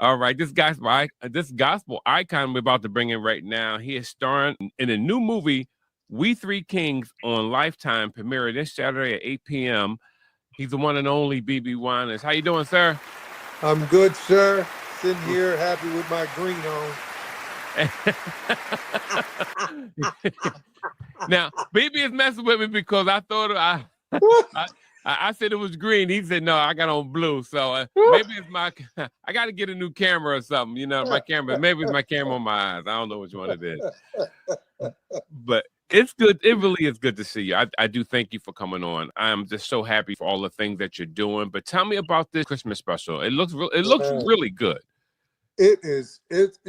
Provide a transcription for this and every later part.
All right, this gospel icon we're about to bring in right now. He is starring in a new movie, We Three Kings, on Lifetime, premiering this Saturday at 8 p.m. He's the one and only Bebe Winans. How you doing, sir? I'm good, sir. Sitting here happy with my green on. Now, Bebe is messing with me because I thought I said it was green. He said, no, I got on blue. So maybe it's I got to get a new camera or something. You know, maybe it's my camera on my eyes. I don't know which one it is. But it's good. It really is good to see you. I do thank you for coming on. I'm just so happy for all the things that you're doing. But tell me about this Christmas special. It looks really good. It is. It's,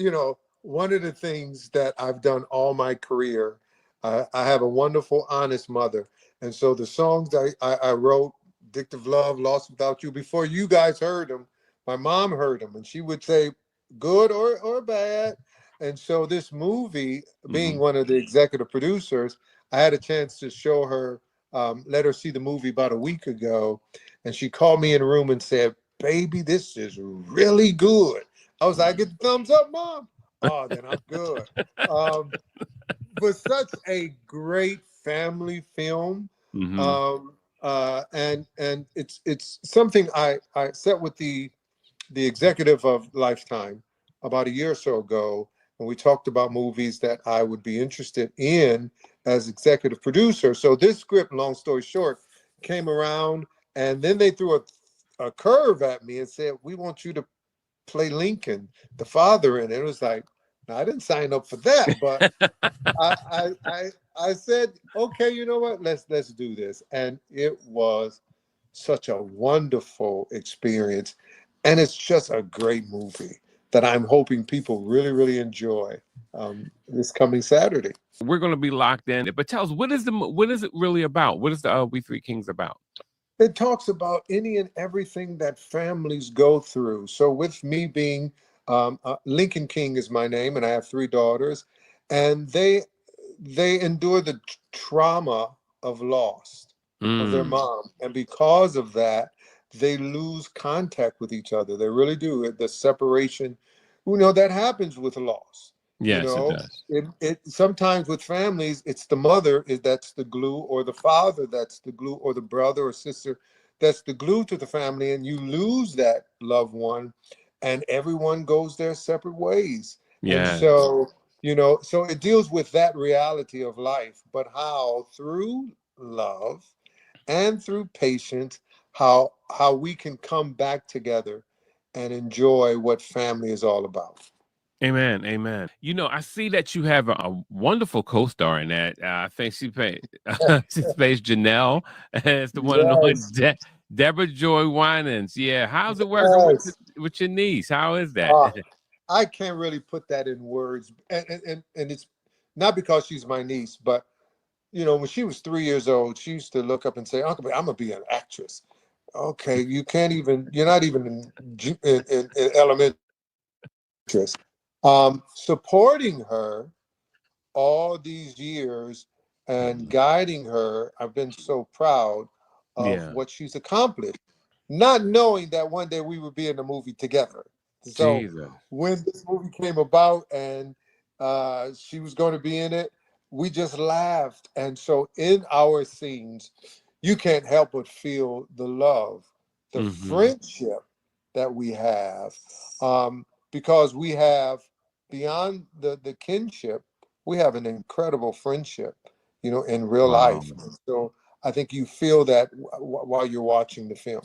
one of the things that I've done all my career. I have a wonderful, honest mother. And so the songs I wrote, Addictive Love, Lost Without You, before you guys heard them, my mom heard them, and she would say good or bad. And so this movie, being one of the executive producers, I had a chance to show her, let her see the movie about a week ago. And she called me in the room and said, "Baby, this is really good." I was like, "Get the thumbs up, Mom." Oh, then I'm good. But such a great family film. And it's something I sat with the executive of Lifetime about a year or so ago, and we talked about movies that I would be interested in as executive producer. So this script, long story short, came around, and then they threw a curve at me and said, "We want you to play Lincoln, the father," in it. It was like, now, I didn't sign up for that, but I said, okay, you know what? Let's do this. And it was such a wonderful experience. And it's just a great movie that I'm hoping people really, really enjoy this coming Saturday. We're going to be locked in. But tell us, what is it really about? What is the We Three Kings about? It talks about any and everything that families go through. So with me being Lincoln King is my name, and I have 3 daughters, and they endure the trauma of loss of their mom, and because of that, they lose contact with each other. They really do. The separation, that happens with loss. Yes, it does. It sometimes with families, it's the mother that's the glue, or the father that's the glue, or the brother or sister that's the glue to the family, and you lose that loved one, and everyone goes their separate ways. And Yeah. so, so it deals with that reality of life, but how through love and through patience, how we can come back together and enjoy what family is all about. Amen. Amen. I see that you have a wonderful co-star in that. I think she plays Janelle. It's the one and only Yes. Deborah Joy Winans. Yeah. How's it working Yes. with your niece? How is that? I can't really put that in words, and it's not because she's my niece, but when she was 3 years old, she used to look up and say, "Uncle, I'm gonna be an actress." Okay, you're not even in elementary. Supporting her all these years and guiding her, I've been so proud of Yeah. what she's accomplished, not knowing that one day we would be in a movie together. So Jesus. when this movie came about and she was going to be in it, we just laughed. And so in our scenes, you can't help but feel the love, the friendship that we have, because we have, beyond the kinship, we have an incredible friendship, in real Wow. life. And so I think you feel that while you're watching the film.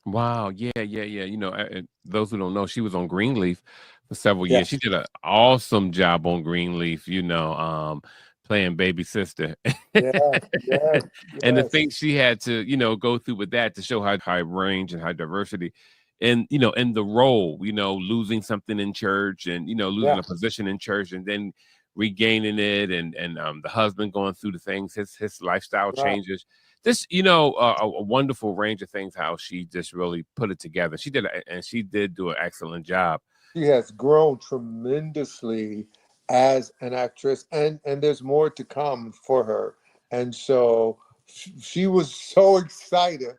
Wow. Yeah. Yeah. Yeah. Those who don't know, she was on Greenleaf for several years. She Yes. did an awesome job on Greenleaf, playing baby sister. Yeah. Yes. And the Yes. things she had to, go through with that to show how high range and high diversity. And, in the role, losing something in church and, losing Yeah. a position in church and then regaining it and the husband going through the things, his lifestyle Right. changes. This, a wonderful range of things, how she just really put it together. She did do an excellent job. She has grown tremendously as an actress, and there's more to come for her. And so she was so excited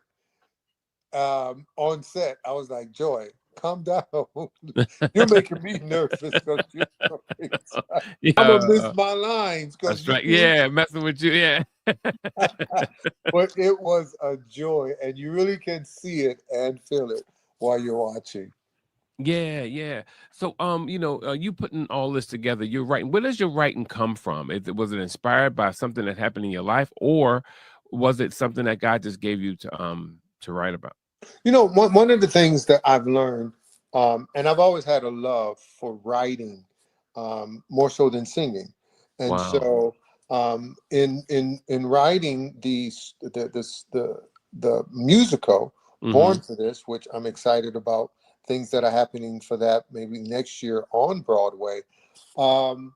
on set. I was like, "Joy, calm down. You're making me nervous because you're so excited. I'm gonna miss Yeah, my lines because that's right. Yeah, messing with you. Yeah. but it was a joy, and you really can see it and feel it while you're watching. Yeah, yeah. So, you putting all this together, you're writing. Where does your writing come from? Was it inspired by something that happened in your life, or was it something that God just gave you to write about? One of the things that I've learned, and I've always had a love for writing, more so than singing, and Wow. so in writing the musical Mm-hmm. Born for This, which I'm excited about, things that are happening for that maybe next year on Broadway. Um,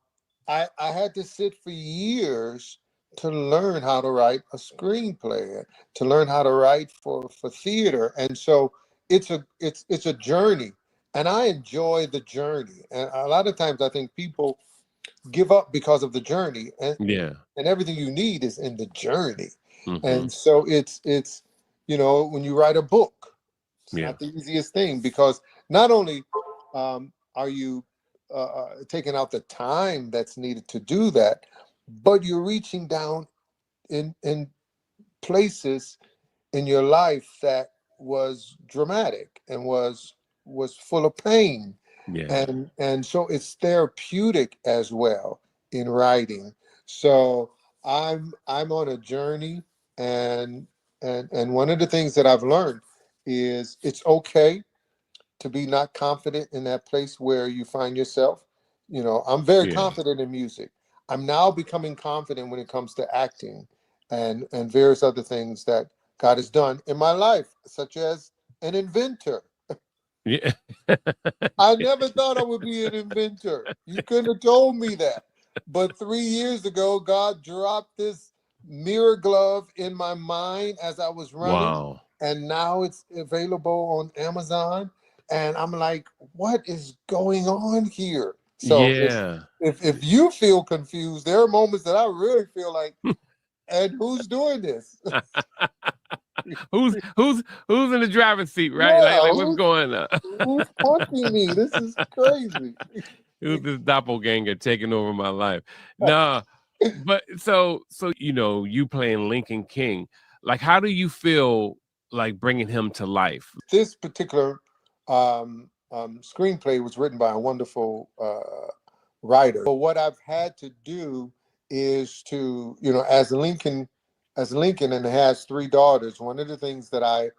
I had to sit for years to learn how to write a screenplay, to learn how to write for theater, and so it's a journey, and I enjoy the journey. And a lot of times, I think people give up because of the journey, Yeah. and everything you need is in the journey. Mm-hmm. And so it's when you write a book, it's Yeah. not the easiest thing because not only are you taking out the time that's needed to do that, but you're reaching down in places in your life that was dramatic and was full of pain, Yeah. and so it's therapeutic as well in writing. So I'm on a journey, and and one of the things that I've learned is it's okay to be not confident in that place where you find yourself. I'm very Yeah. confident in music. I'm now becoming confident when it comes to acting and various other things that God has done in my life, such as an inventor. Yeah. I never thought I would be an inventor. You couldn't have told me that. But 3 years ago, God dropped this mirror glove in my mind as I was running, Wow. and now it's available on Amazon. And I'm like, what is going on here? So Yeah. if you feel confused, there are moments that I really feel like, and who's doing this? Who's in the driver's seat, right? Yeah, Like what's going on? who's punching me? This is crazy. Who's this doppelganger taking over my life? Nah, but you playing Lincoln King. Like, how do you feel like bringing him to life? This particular screenplay was written by a wonderful writer. But what I've had to do is to, as Lincoln and has three daughters, one of the things that I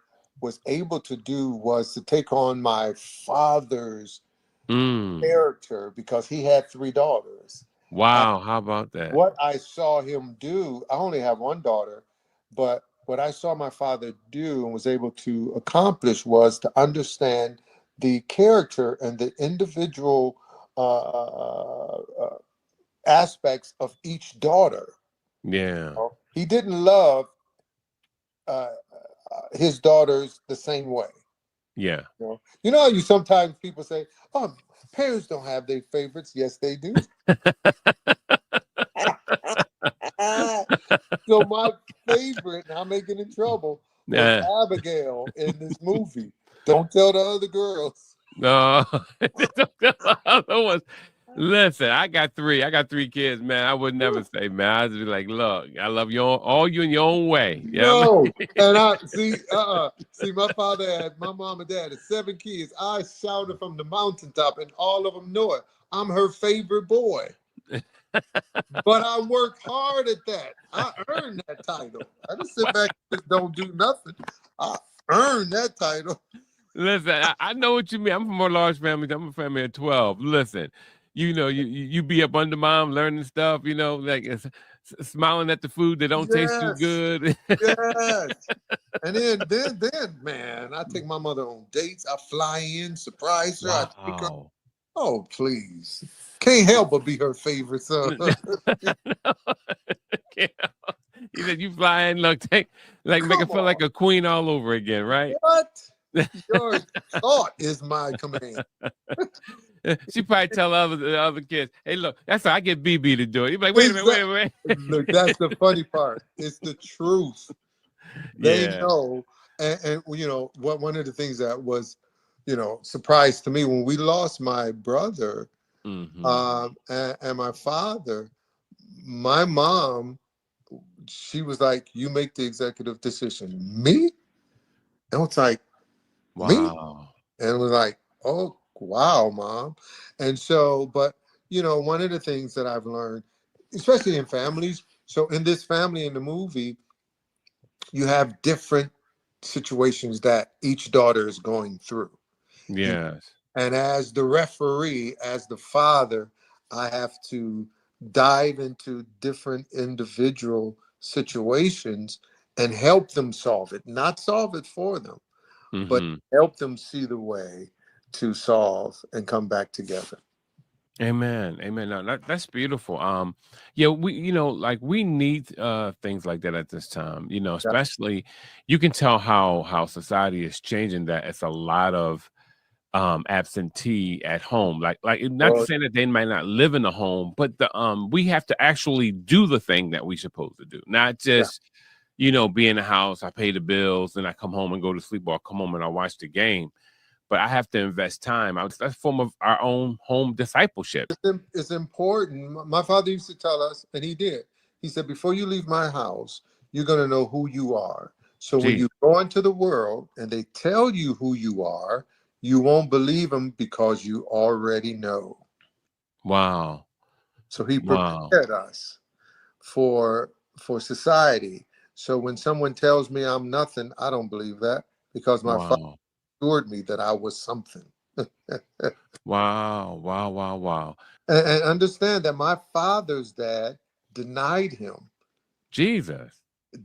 was able to do was to take on my father's Mm. character because he had three daughters. And Wow, how about that? what I saw him do, I only have one daughter, but what I saw my father do and was able to accomplish was to understand the character and the individual aspects of each daughter. Yeah, He didn't love uh, his daughters the same way. yeah. You know how you sometimes people say, "Oh, parents don't have their favorites." Yes, they do. So my favorite, and I'm making in trouble, was Yeah. Abigail in this movie. Don't tell the other girls. No, other ones. Listen, I got three. I got three kids, man. I would never say, man. I'd be like, look, I love you all you in your own way. Yeah. No, and I see. See, my father had my mom and dad had 7 kids. I shouted from the mountaintop, and all of them know it. I'm her favorite boy, but I worked hard at that. I earned that title. I just sit back and just don't do nothing. I earned that title. Listen, I know what you mean. I'm from a large family. I'm a family of 12. Listen, you be up under mom learning stuff, like smiling at the food that don't taste too Yes, good. yes. And then, man, I take my mother on dates. I fly in, surprise her. I take her. Wow. Oh, please. Can't help but be her favorite son. Yeah. He said you fly in, look, make her Come feel like on. a queen all over again, right? What? Your thought is my command. She probably tell the other kids, hey, look, that's how I get BB to do it. You're like, wait a minute, wait a Exactly. minute. Look, that's the funny part. It's the truth. They Yeah. know. And what one of the things that was surprise to me when we lost my brother Mm-hmm. and my father. My mom, she was like, "You make the executive decision." Me? And I was like, "Me?" Wow. And it was like, "Oh, wow, mom." And so, but one of the things that I've learned, especially in families, so in this family in the movie, you have different situations that each daughter is going through. You Yes. And as the referee, as the father, I have to dive into different individual situations and help them solve it, not solve it for them, but Mm-hmm. help them see the way to solve and come back together. Amen. Amen. No, that's beautiful. Yeah, we, like we need things like that at this time, Yeah. especially you can tell how society is changing, that it's a lot of absentee at home. Like not to Oh, say that they might not live in the home, but the we have to actually do the thing that we supposed to do. Not yeah. just, be in the house, I pay the bills, and I come home and go to sleep, or I come home and I watch the game. But I have to invest time. That's a form of our own home discipleship. It's important. My father used to tell us, and he did. He said, before you leave my house, you're going to know who you are. So when Jeez. you go into the world and they tell you who you are, you won't believe them because you already know. Wow. So he Wow. prepared us for society. So when someone tells me I'm nothing, I don't believe that because my father Wow. assured me that I was something. Wow. Wow. Wow. Wow. And understand that my father's dad denied him, Jesus.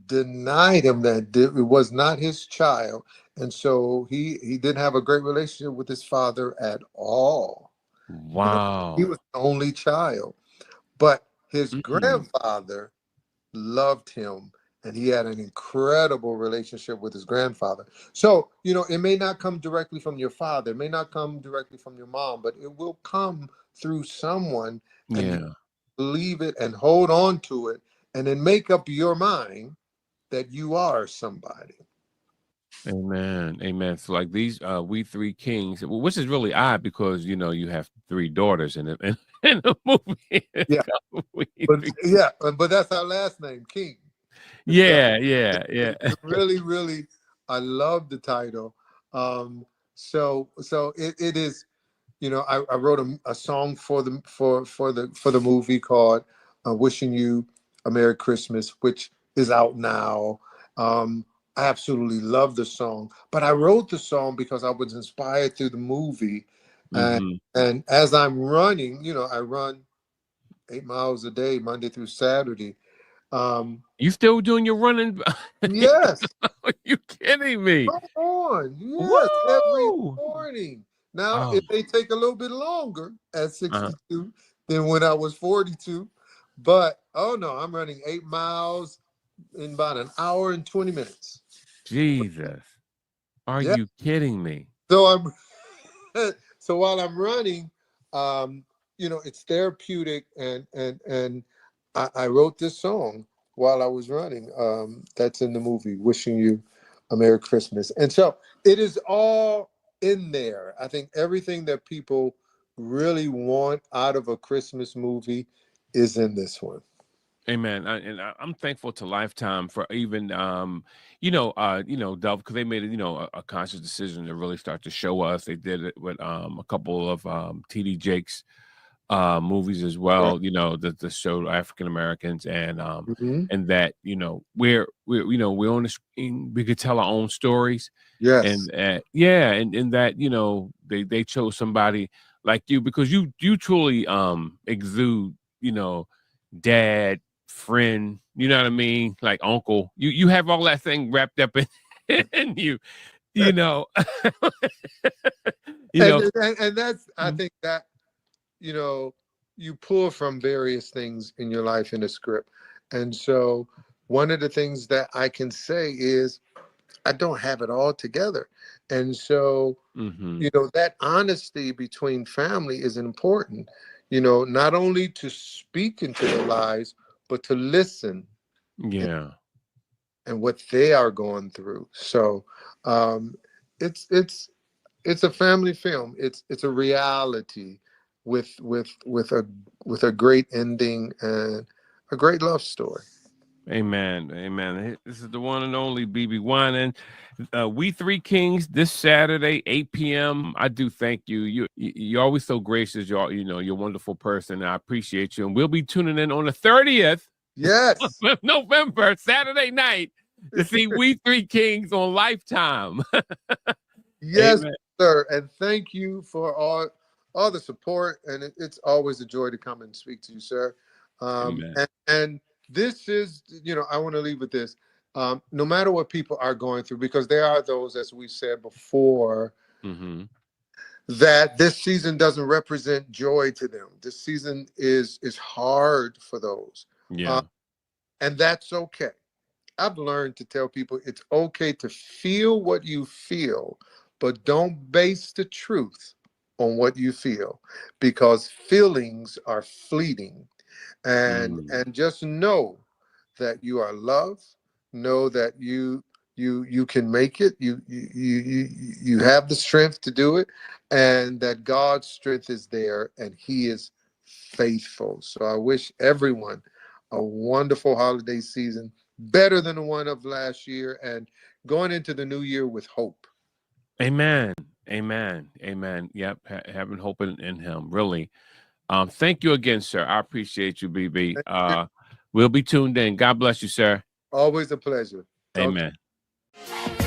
that it was not his child, and so he didn't have a great relationship with his father at all. He Wow. was the only child, but his Mm. grandfather loved him, and he had an incredible relationship with his grandfather. So it may not come directly from your father, it may not come directly from your mom, but it will come through someone, and you Yeah. believe it and hold on to it, and then make up your mind that you are somebody. Amen. Amen. So like these we three kings, which is really odd because you have three daughters in it in the movie. It's Yeah, called We but Three. yeah, but that's our last name, King. So Yeah, yeah, yeah. really, really, I love the title. So it is. I wrote a song for the movie called "Wishing You a Merry Christmas," which is out now. I absolutely love the song, but I wrote the song because I was inspired through the movie, and Hmm. as I'm running, I run 8 miles a day, Monday through Saturday. Um, You still doing your running? yes, Are you kidding me? come on, yes, every Woo! morning. Now Oh, it may take a little bit longer at uh, 62 than when I was 42, but oh no, I'm running 8 miles in about an hour and 20 minutes. Jesus. Are Yeah. you kidding me? So so while I'm running, um, it's therapeutic, and I wrote this song while I was running. That's in the movie, "Wishing You a Merry Christmas," and so it is all in there. I think everything that people really want out of a Christmas movie is in this one. Amen. I'm thankful to Lifetime for even Delve, because they made it, a conscious decision to really start to show us. They did it with a couple of TD Jakes movies as Yeah. well, that show African Americans, Mhm. and that, we're on the screen, we could tell our own stories. Yes. And yeah, and that, they chose somebody like you, because you truly exude, dad, friend, you know what I mean? Like uncle. You have all that thing wrapped up in, in you, you know. you and, know. and that's, I Mhm. think that you know, you pull from various things in your life in a script. And so one of the things that I can say is I don't have it all together. And so, Mhm. that honesty between family is important, not only to speak into their lives, but to listen Yeah. and what they are going through. So um, it's it's a family film. It's a reality with a great ending and a great love story. Amen. Amen. This is the one and only Bebe Winans. We Three Kings this Saturday, 8 p.m. I do thank you. You're always so gracious. You're a wonderful person. I appreciate you. And we'll be tuning in on the 30th Yes. of November, Saturday night, to see We Three Kings on Lifetime. Yes, Amen. sir. And thank you for all the support. And it's always a joy to come and speak to you, sir. Amen. And this is, I want to leave with this. No matter what people are going through, because there are those, as we said before, Mm-hmm. that this season doesn't represent joy to them. This season is hard for those. Yeah. And that's okay. I've learned to tell people it's okay to feel what you feel, but don't base the truth on what you feel, because feelings are fleeting. And just know that you are loved. Know that you can make it. You have the strength to do it, and that God's strength is there, and He is faithful. So I wish everyone a wonderful holiday season, better than the one of last year, and going into the new year with hope. Amen. Amen. Amen. Yep. Having hope in him. Really. Thank you again, sir. I appreciate you, BB. We'll be tuned in. God bless you, sir. Always a pleasure. Talk to Amen. you.